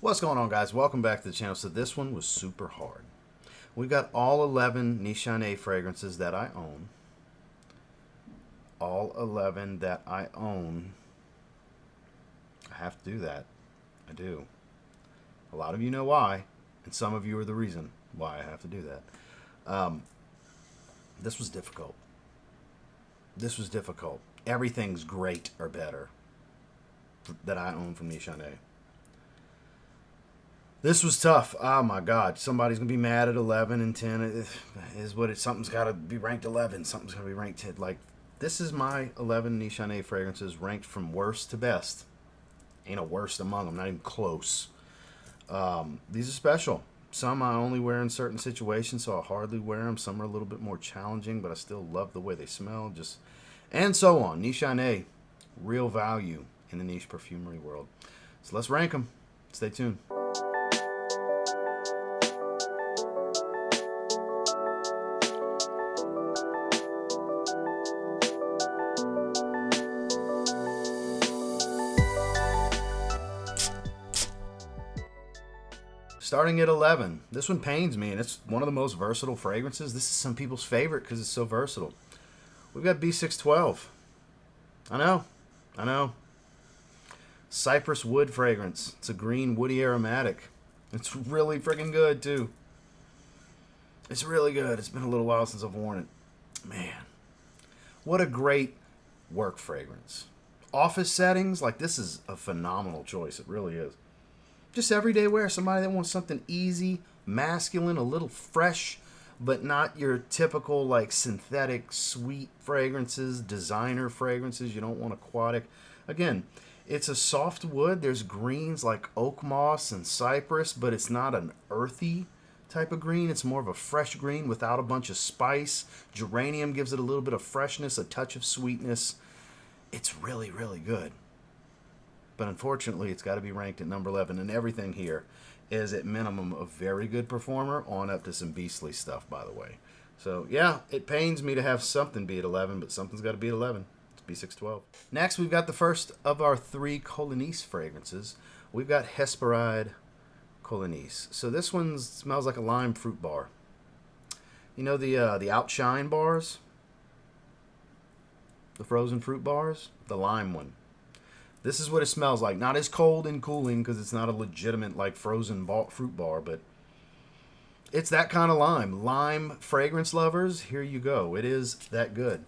What's going on, guys? Welcome back to the channel. So this one was super hard. We've got all 11 Nishane fragrances that I own. All 11 that I own. I have to do that. I do. A lot of you know why, and some of you are the reason why I have to do that. This was difficult. This was difficult. Everything's great or better that I own from Nishane. This was tough. Oh my God. Somebody's going to be mad at 11 and 10. It is what it something's got to be ranked 11. Something's going to be ranked 10. Like, this is my 11 Nishane fragrances ranked from worst to best. Ain't a worst among them. Not even close. These are special. Some I only wear in certain situations, so I hardly wear them. Some are a little bit more challenging, but I still love the way they smell. And so on. Nishane, real value in the niche perfumery world. So let's rank them. Stay tuned. Starting at 11. This one pains me, and it's one of the most versatile fragrances. This is some people's favorite because it's so versatile. We've got B-612. I know. Cypress wood fragrance. It's a green, woody aromatic. It's really freaking good, too. It's really good. It's been a little while since I've worn it. Man, what a great work fragrance. Office settings, like, this is a phenomenal choice. It really is. Just everyday wear. Somebody that wants something easy, masculine, a little fresh, but not your typical like synthetic sweet fragrances, designer fragrances. You don't want aquatic. Again, it's a soft wood. There's greens like oak moss and cypress, but it's not an earthy type of green. It's more of a fresh green without a bunch of spice. Geranium gives it a little bit of freshness, a touch of sweetness. It's really, really good. But unfortunately, it's got to be ranked at number 11. And everything here is at minimum a very good performer on up to some beastly stuff, by the way. So, yeah, it pains me to have something be at 11, but something's got to be at 11. It's B-612. Next, we've got the first of our 3 Colognise fragrances. We've got Hesperide Colognise. So this one smells like a lime fruit bar. You know the Outshine bars? The frozen fruit bars? The lime one. This is what it smells like. Not as cold and cooling because it's not a legitimate like frozen fruit bar, but it's that kind of lime. Lime fragrance lovers, here you go. It is that good.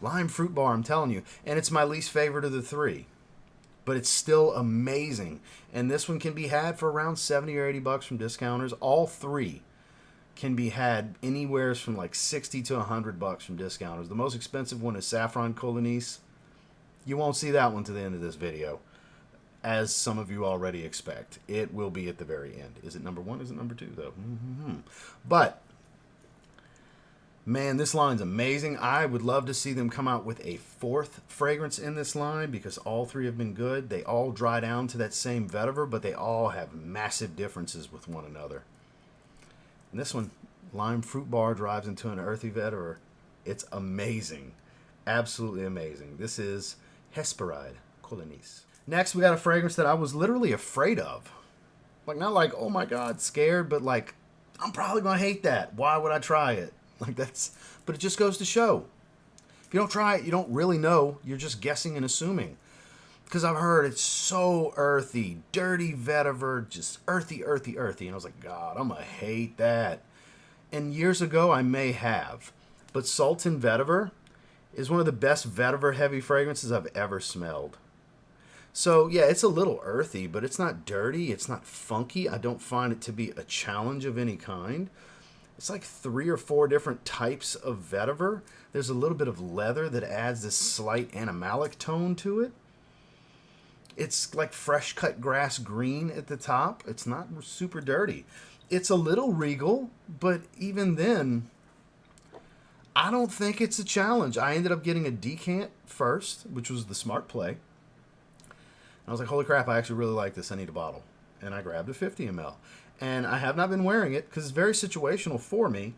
Lime fruit bar, I'm telling you. And it's my least favorite of the 3. But it's still amazing. And this one can be had for around 70 or 80 bucks from discounters. All 3 can be had anywhere from like 60 to 100 bucks from discounters. The most expensive one is Safran Colognise. You won't see that one to the end of this video, as some of you already expect. It will be at the very end. Is it number 1? Is it number 2, though? But, man, this line's amazing. I would love to see them come out with a 4th fragrance in this line because all 3 have been good. They all dry down to that same vetiver, but they all have massive differences with one another. And this one, lime fruit bar, drives into an earthy vetiver. It's amazing. Absolutely amazing. This is Hesperide Colognise. Next, we got a fragrance that I was literally afraid of. Like, not like, oh my God, scared, but like, I'm probably going to hate that. Why would I try it? Like, but it just goes to show. If you don't try it, you don't really know. You're just guessing and assuming. Because I've heard it's so earthy, dirty vetiver, just earthy. And I was like, God, I'm going to hate that. And years ago, I may have. But Sultan Vetiver is one of the best vetiver heavy fragrances I've ever smelled. So yeah, it's a little earthy, but it's not dirty, it's not funky. I don't find it to be a challenge of any kind. It's like 3 or 4 different types of vetiver. There's a little bit of leather that adds this slight animalic tone to it. It's like fresh cut grass green at the top. It's not super dirty. It's a little regal, but even then, I don't think it's a challenge. I ended up getting a decant first, which was the smart play. And I was like, holy crap, I actually really like this. I need a bottle. And I grabbed a 50 ml. And I have not been wearing it because it's very situational for me.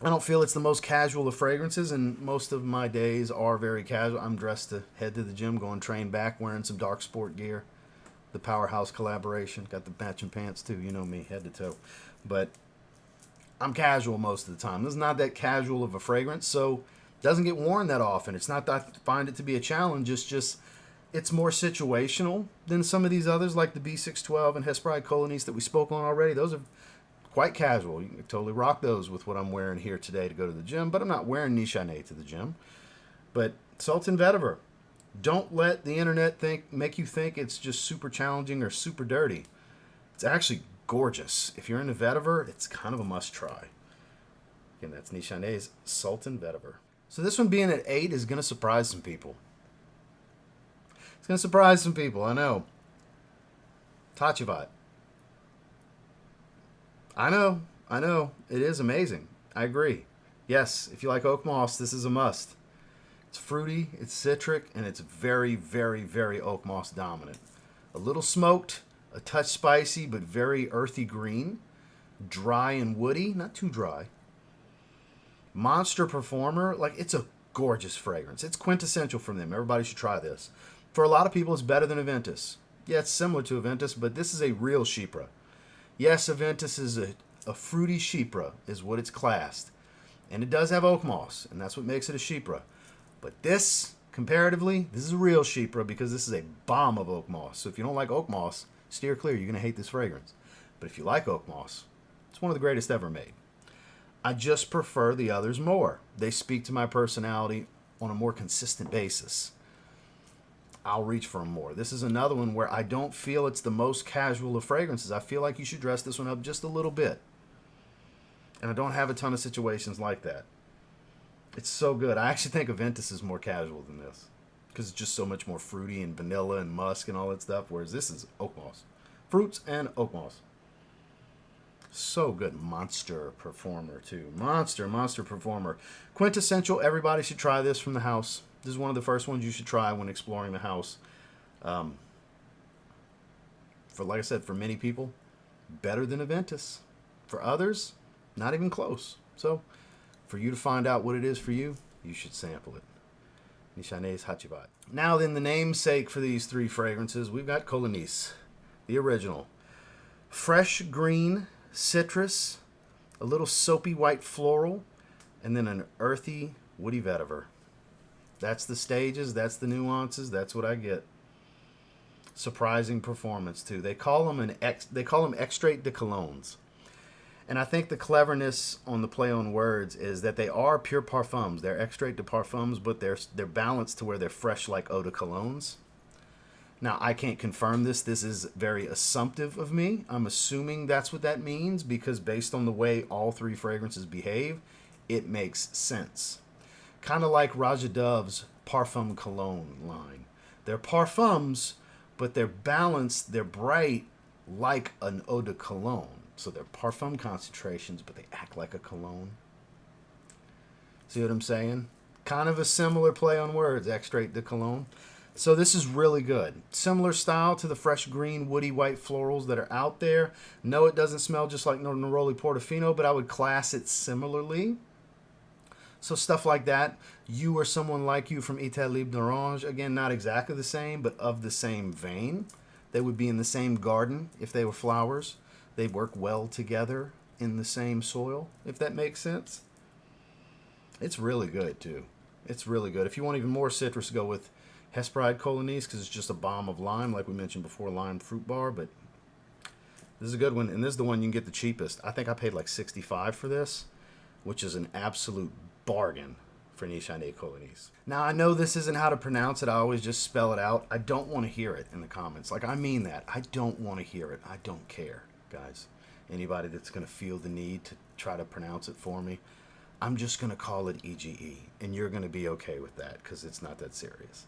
I don't feel it's the most casual of fragrances, and most of my days are very casual. I'm dressed to head to the gym, going train back, wearing some dark sport gear. The Powerhouse collaboration. Got the matching pants too. You know me, head to toe. But I'm casual most of the time. This is not that casual of a fragrance, so it doesn't get worn that often. It's not that I find it to be a challenge. It's just it's more situational than some of these others, like the B-612 and Hesperide Colognise that we spoke on already. Those are quite casual. You can totally rock those with what I'm wearing here today to go to the gym, but I'm not wearing Nishane to the gym. But Sultan Vetiver, don't let the internet make you think it's just super challenging or super dirty. It's actually gorgeous. If you're into Vetiver, it's kind of a must-try. Again, that's Nishane's Sultan Vetiver. So this one being at 8 is going to surprise some people. It's going to surprise some people, I know. Hacivat. I know. It is amazing. I agree. Yes, if you like oak moss, this is a must. It's fruity, it's citric, and it's very, very, very oak moss dominant. A little smoked, a touch spicy, but very earthy green. Dry and woody, not too dry. Monster Performer, like it's a gorgeous fragrance. It's quintessential from them. Everybody should try this. For a lot of people, it's better than Aventus. Yeah, it's similar to Aventus, but this is a real Chypre. Yes, Aventus is a fruity Chypre, is what it's classed. And it does have oak moss, and that's what makes it a Chypre. But this, comparatively, this is a real Chypre because this is a bomb of oak moss. So if you don't like oak moss, steer clear. You're going to hate this fragrance. But if you like oak moss, it's one of the greatest ever made. I just prefer the others more. They speak to my personality on a more consistent basis. I'll reach for them more. This is another one where I don't feel it's the most casual of fragrances. I feel like you should dress this one up just a little bit. And I don't have a ton of situations like that. It's so good. I actually think Aventus is more casual than this because it's just so much more fruity and vanilla and musk and all that stuff, whereas this is oak moss. Fruits and oak moss. So good. Monster Performer, too. Monster Performer. Quintessential. Everybody should try this from the house. This is one of the first ones you should try when exploring the house. For, like I said, for many people, better than Aventus. For others, not even close. So, for you to find out what it is for you, you should sample it. Nishane's Hacivat. Now then, the namesake for these 3 fragrances, we've got Colognise, the original. Fresh green, citrus, a little soapy white floral, and then an earthy woody vetiver. That's the stages, that's the nuances, that's what I get. Surprising performance too. They call them extrait de colognes. And I think the cleverness on the play on words is that they are pure parfums. They're extrait de parfums, but they're balanced to where they're fresh like eau de colognes. Now, I can't confirm this. This is very assumptive of me. I'm assuming that's what that means because based on the way all 3 fragrances behave, it makes sense. Kind of like Raja Dove's Parfum Cologne line. They're parfums, but they're balanced, they're bright like an eau de cologne. So they're parfum concentrations, but they act like a cologne. See what I'm saying? Kind of a similar play on words, extrait de cologne. So this is really good. Similar style to the fresh green, woody, white florals that are out there. No, it doesn't smell just like Neroli Portofino, but I would class it similarly. So stuff like that. You or someone like you from Ita Libre d'Orange. Again, not exactly the same, but of the same vein. They would be in the same garden if they were flowers. They work well together in the same soil, if that makes sense. It's really good, too. It's really good. If you want even more citrus, go with Hesperide Colognise, because it's just a bomb of lime, like we mentioned before, lime fruit bar. But this is a good one, and this is the one you can get the cheapest. I think I paid like $65 for this, which is an absolute bargain for Nishane Colognise. Now, I know this isn't how to pronounce it. I always just spell it out. I don't want to hear it in the comments. Like, I mean that. I don't want to hear it. I don't care, guys. Anybody that's going to feel the need to try to pronounce it for me, I'm just going to call it EGE, and you're going to be okay with that because it's not that serious.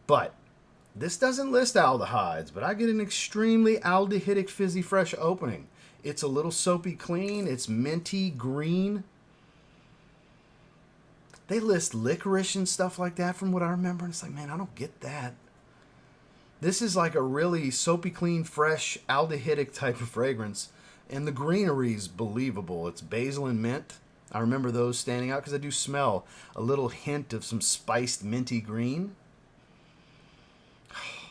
But this doesn't list aldehydes, but I get an extremely aldehydic fizzy fresh opening. It's a little soapy clean. It's minty green. They list licorice and stuff like that from what I remember. And it's like, man, I don't get that. This is like a really soapy clean, fresh, aldehydic type of fragrance. And the greenery is believable. It's basil and mint. I remember those standing out because I do smell a little hint of some spiced minty green.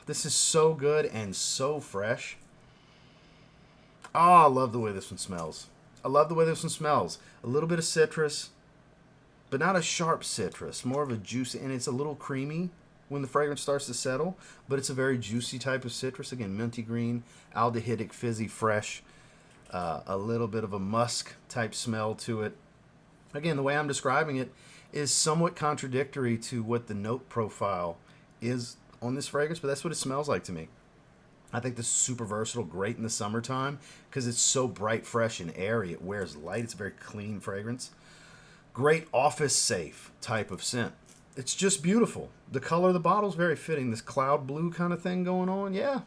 This is so good and so fresh. Oh, I love the way this one smells. I love the way this one smells. A little bit of citrus, but not a sharp citrus. More of a juicy, and it's a little creamy when the fragrance starts to settle, but it's a very juicy type of citrus. Again, minty green, aldehydic, fizzy, fresh. A little bit of a musk type smell to it. Again, the way I'm describing it is somewhat contradictory to what the note profile is on this fragrance, but that's what it smells like to me. I think this is super versatile, great in the summertime because it's so bright, fresh, and airy. It wears light. It's a very clean fragrance. Great office safe type of scent. It's just beautiful. The color of the bottle is very fitting. This cloud blue kind of thing going on. Yeah.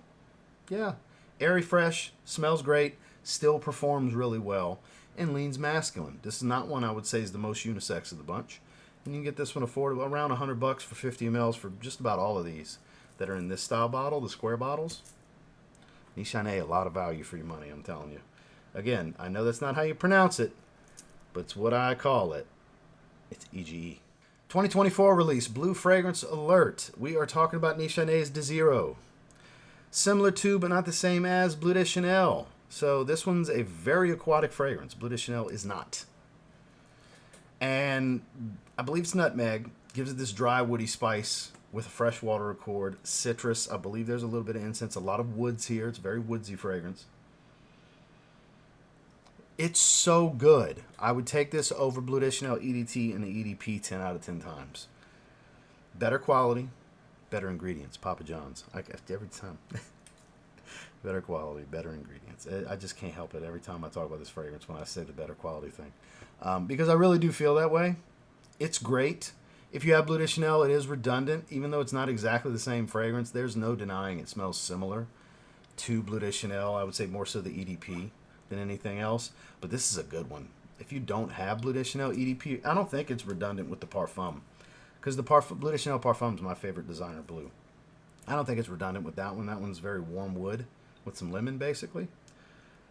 Airy, fresh, smells great, still performs really well, and leans masculine. This is not one I would say is the most unisex of the bunch. And you can get this one affordable around $100 for 50 mLs for just about all of these that are in this style bottle, the square bottles. Nishane, a lot of value for your money, I'm telling you. Again, I know that's not how you pronounce it, but it's what I call it. It's EGE. 2024 release, Blue Fragrance Alert. We are talking about Nishane's Deziro. Similar to, but not the same as, Bleu de Chanel. So this one's a very aquatic fragrance. Bleu de Chanel is not. And I believe it's nutmeg. Gives it this dry, woody spice with a freshwater accord. Citrus. I believe there's a little bit of incense. A lot of woods here. It's a very woodsy fragrance. It's so good. I would take this over Bleu de Chanel EDT and the EDP 10 out of 10 times. Better quality, better ingredients. Papa John's. Every time. Better quality, better ingredients. I just can't help it every time I talk about this fragrance when I say the better quality thing. Because I really do feel that way. It's great. If you have Bleu de Chanel, it is redundant. Even though it's not exactly the same fragrance, there's no denying it smells similar to Bleu de Chanel. I would say more so the EDP than anything else. But this is a good one. If you don't have Bleu de Chanel EDP, I don't think it's redundant with the Parfum. Because the Bleu de Chanel Parfum is my favorite designer blue. I don't think it's redundant with that one. That one's very warm wood with some lemon, basically.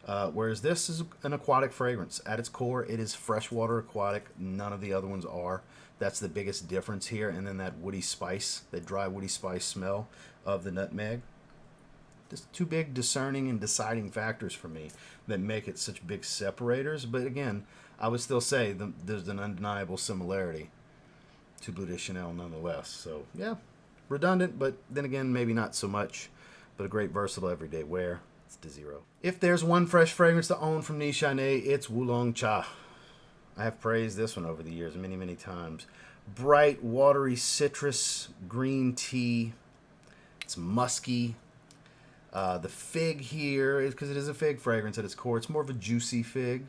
Whereas this is an aquatic fragrance. At its core, it is freshwater aquatic. None of the other ones are. That's the biggest difference here. And then that woody spice, that dry woody spice smell of the nutmeg. Just two big discerning and deciding factors for me that make it such big separators. But again, I would still say there's an undeniable similarity to Bleu de Chanel nonetheless. So yeah, redundant, but then again, maybe not so much. But a great versatile everyday wear. It's Deziro. If there's one fresh fragrance to own from Nishane, it's Wulong Cha. I have praised this one over the years many, many times. Bright, watery citrus, green tea. It's musky. The fig here is because it is a fig fragrance at its core. It's more of a juicy fig.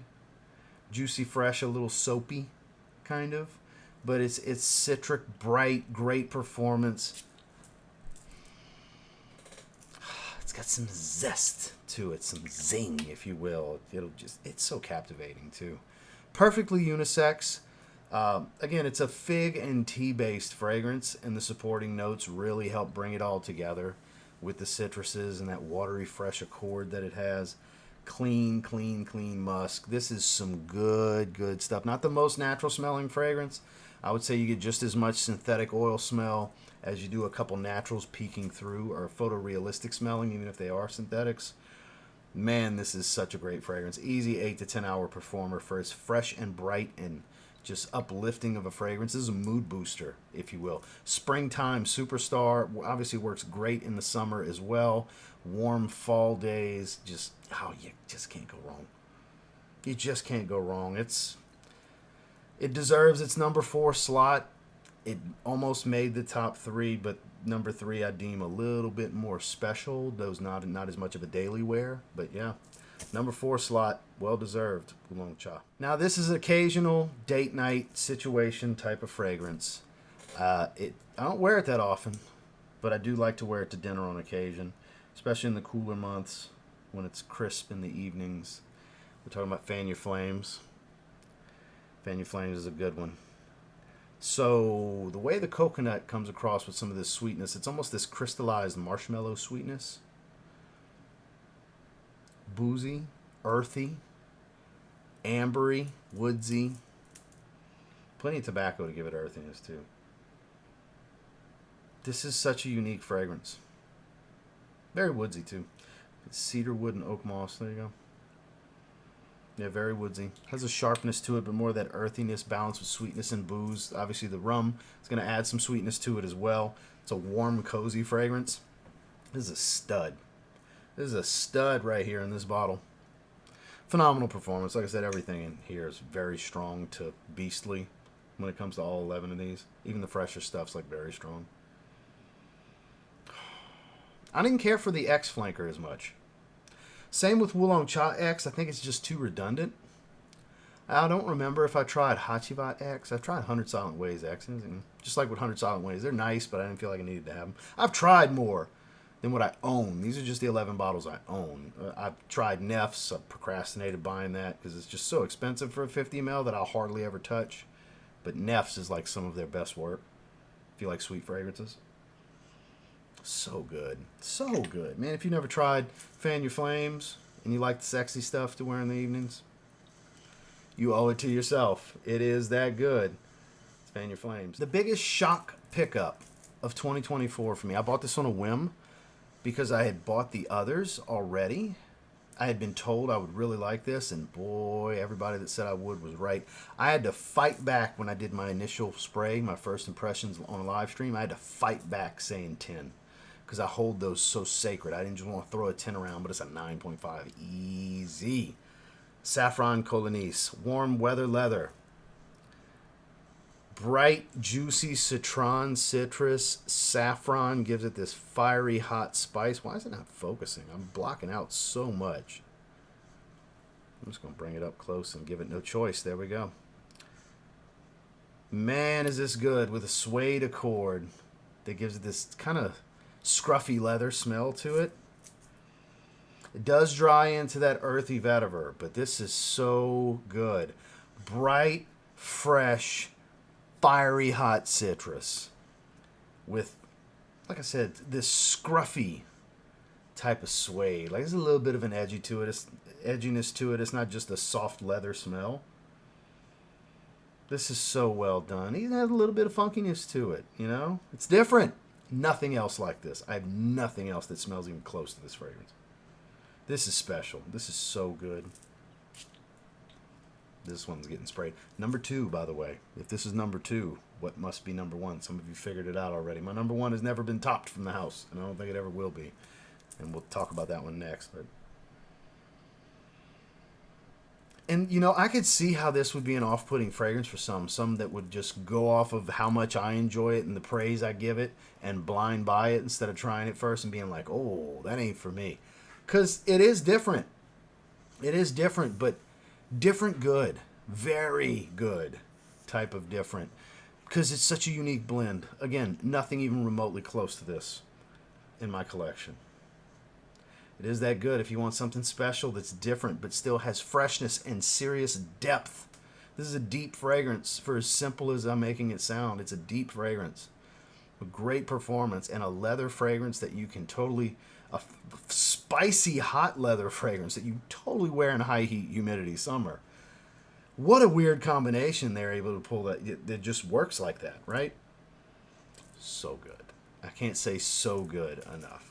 Juicy, fresh, a little soapy, kind of. But it's citric, bright, great performance. It's got some zest to it, some zing, if you will. It's so captivating too. Perfectly unisex. Again, it's a fig and tea-based fragrance, and the supporting notes really help bring it all together with the citruses and that watery, fresh accord that it has. Clean, clean, clean musk. This is some good, good stuff. Not the most natural smelling fragrance. I would say you get just as much synthetic oil smell as you do a couple naturals peeking through, or photorealistic smelling, even if they are synthetics. Man, this is such a great fragrance. Easy 8 to 10 hour performer for as fresh and bright and just uplifting of a fragrance. This is a mood booster, if you will. Springtime superstar. Obviously works great in the summer as well. Warm fall days. You just can't go wrong. You just can't go wrong. It deserves its number 4 slot. It almost made the top 3, but number 3 I deem a little bit more special. Those not as much of a daily wear, but yeah. Number 4 slot, well deserved, Wulong Cha. Now this is an occasional date night situation type of fragrance. I don't wear it that often, but I do like to wear it to dinner on occasion, especially in the cooler months when it's crisp in the evenings. We're talking about Fan Your Flames. Fan Your Flames is a good one. So the way the coconut comes across with some of this sweetness, it's almost this crystallized marshmallow sweetness. Boozy, earthy, ambery, woodsy. Plenty of tobacco to give it earthiness, too. This is such a unique fragrance. Very woodsy, too. It's cedar wood and oak moss. There you go. Yeah, very woodsy. Has a sharpness to it, but more of that earthiness balanced with sweetness and booze. Obviously, the rum is going to add some sweetness to it as well. It's a warm, cozy fragrance. This is a stud. This is a stud right here in this bottle. Phenomenal performance. Like I said, everything in here is very strong to beastly when it comes to all 11 of these. Even the fresher stuff's like very strong. I didn't care for the X flanker as much. Same with Wulong Cha X. I think it's just too redundant. I don't remember if I tried Hacivat X. I've tried 100 Silent Ways X. And just like with 100 Silent Ways, they're nice, but I didn't feel like I needed to have them. I've tried more than what I own. These are just the 11 bottles I own. I've tried Neff's. I've procrastinated buying that because it's just so expensive for a 50 ml that I'll hardly ever touch. But Neff's is like some of their best work. If you like sweet fragrances. So good. So good. Man, if you never tried Fan Your Flames and you like the sexy stuff to wear in the evenings, you owe it to yourself. It is that good. It's Fan Your Flames. The biggest shock pickup of 2024 for me. I bought this on a whim because I had bought the others already. I had been told I would really like this, and boy, everybody that said I would was right. I had to fight back when I did my initial spray, my first impressions on a live stream. I had to fight back saying 10. Because I hold those so sacred. I didn't just want to throw a 10 around, but it's a 9.5. Easy. Safran Colognise. Warm weather leather. Bright, juicy citron, citrus. Saffron gives it this fiery, hot spice. Why is it not focusing? I'm blocking out so much. I'm just going to bring it up close and give it no choice. There we go. Man, is this good with a suede accord that gives it this kind of scruffy leather smell to it. It does dry into that earthy vetiver, but this is so good. Bright, fresh, fiery hot citrus with, like I said, this scruffy type of suede. Like there's a little bit of an edginess to it. It's not just a soft leather smell. This is so well done. It has a little bit of funkiness to it, you know? It's different. Nothing else like this. I have nothing else that smells even close to this fragrance. This is special. This is so good. This one's getting sprayed. Number 2, by the way. If this is number 2, what must be number 1? Some of you figured it out already. My number 1 has never been topped from the house, and I don't think it ever will be. And we'll talk about that one next. And, you know, I could see how this would be an off-putting fragrance for some that would just go off of how much I enjoy it and the praise I give it and blind buy it instead of trying it first and being like, oh, that ain't for me. Because it is different. It is different, but different good. Very good type of different. Because it's such a unique blend. Again, nothing even remotely close to this in my collection. It is that good if you want something special that's different but still has freshness and serious depth. This is a deep fragrance for as simple as I'm making it sound. It's a deep fragrance. A great performance and a leather fragrance that you can totally... A spicy hot leather fragrance that you totally wear in high heat, humidity, summer. What a weird combination they're able to pull that just works like that, right? So good. I can't say so good enough.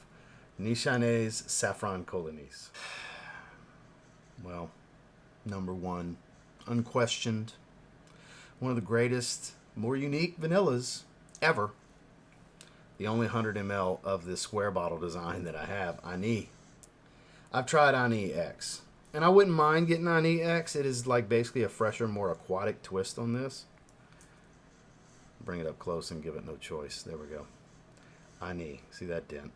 Nishane's Safran Colognise. Well, number 1, unquestioned. One of the greatest, more unique vanillas ever. The only 100 ml of this square bottle design that I have, Ani. I've tried Ani X. And I wouldn't mind getting Ani X. It is like basically a fresher, more aquatic twist on this. Bring it up close and give it no choice. There we go. Ani. See that dent?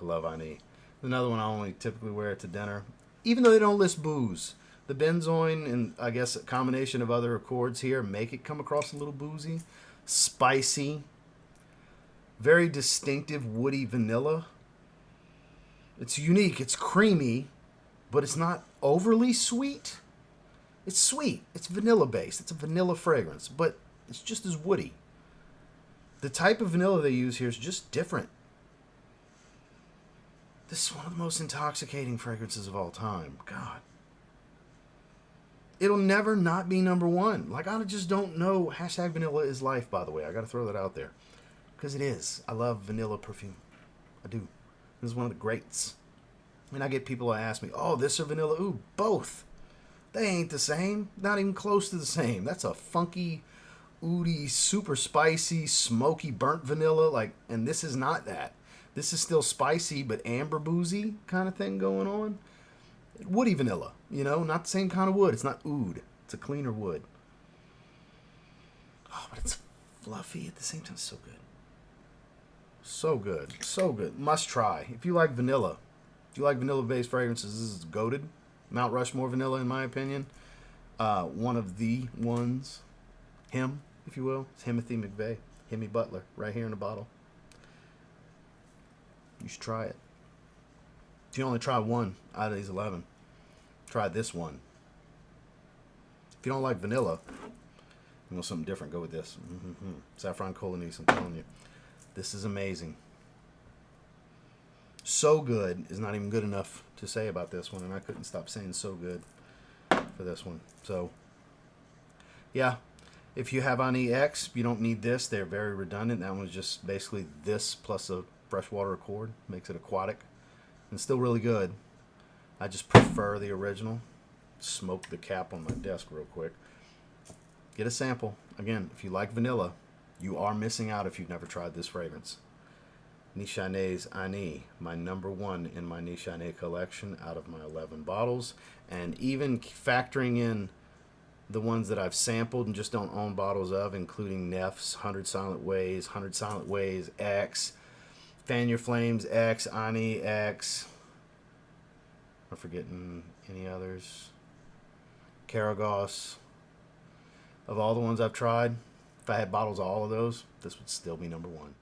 I love Ani. Another one I only typically wear to dinner. Even though they don't list booze. The benzoin and I guess a combination of other accords here make it come across a little boozy. Spicy. Very distinctive woody vanilla. It's unique. It's creamy, but it's not overly sweet. It's sweet. It's vanilla based. It's a vanilla fragrance, but it's just as woody. The type of vanilla they use here is just different. This is one of the most intoxicating fragrances of all time. God. It'll never not be number one. Like, I just don't know. Hashtag vanilla is life, by the way. I got to throw that out there. Because it is. I love vanilla perfume. I do. This is one of the greats. And I get people that ask me, oh, this or vanilla? Ooh, both. They ain't the same. Not even close to the same. That's a funky, oody, super spicy, smoky, burnt vanilla. Like, and this is not that. This is still spicy, but amber boozy kind of thing going on. Woody vanilla, you know, not the same kind of wood. It's not oud. It's a cleaner wood. Oh, but it's fluffy at the same time. So good. So good. So good. Must try. If you like vanilla, if you like vanilla-based fragrances, this is goated. Mount Rushmore vanilla, in my opinion. One of the ones. Him, if you will. It's Timothy McVeigh. Hemi Butler, right here in the bottle. You should try it. If you only try one out of these 11, try this one. If you don't like vanilla, you want something different, go with this. Safran Colognise, I'm telling you. This is amazing. So good is not even good enough to say about this one, and I couldn't stop saying so good for this one. So, yeah. If you have Ani X, you don't need this. They're very redundant. That one's just basically this plus a freshwater accord. Makes it aquatic. And still really good. I just prefer the original. Smoke the cap on my desk real quick. Get a sample. Again, if you like vanilla, you are missing out if you've never tried this fragrance. Nishane's Ani, my number one in my Nishane collection out of my 11 bottles. And even factoring in the ones that I've sampled and just don't own bottles of, including Neff's 100 Silent Ways, 100 Silent Ways X, Fan Your Flames X, Ani X. I'm forgetting any others. Karagos. Of all the ones I've tried, if I had bottles of all of those, this would still be number one.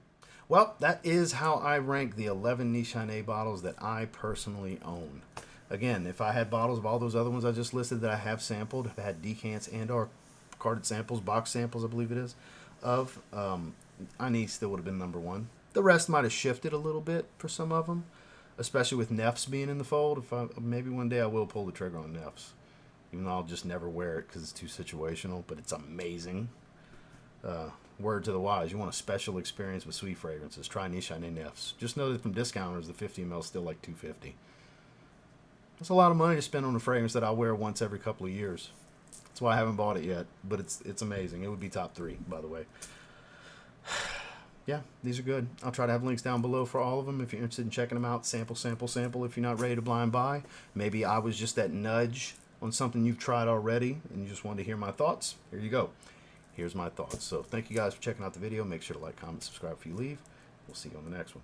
Well, that is how I rank the 11 Nishane bottles that I personally own. Again, if I had bottles of all those other ones I just listed that I have sampled, if I had decants and or carded samples, box samples I believe it is, of, Ani still would have been number one. The rest might have shifted a little bit for some of them, especially with Neff's being in the fold. Maybe one day I will pull the trigger on Neff's, even though I'll just never wear it because it's too situational, but it's amazing. Word to the wise, you want a special experience with sweet fragrances, try Nishane Neff's. Just know that from discounters, the 50 ml is still like $2.50. That's a lot of money to spend on a fragrance that I'll wear once every couple of years. That's why I haven't bought it yet, but it's amazing. It would be top 3, by the way. Yeah, these are good. I'll try to have links down below for all of them if you're interested in checking them out. Sample, sample, sample if you're not ready to blind buy. Maybe I was just that nudge on something you've tried already and you just wanted to hear my thoughts. Here you go. Here's my thoughts. So thank you guys for checking out the video. Make sure to like, comment, subscribe if you leave. We'll see you on the next one.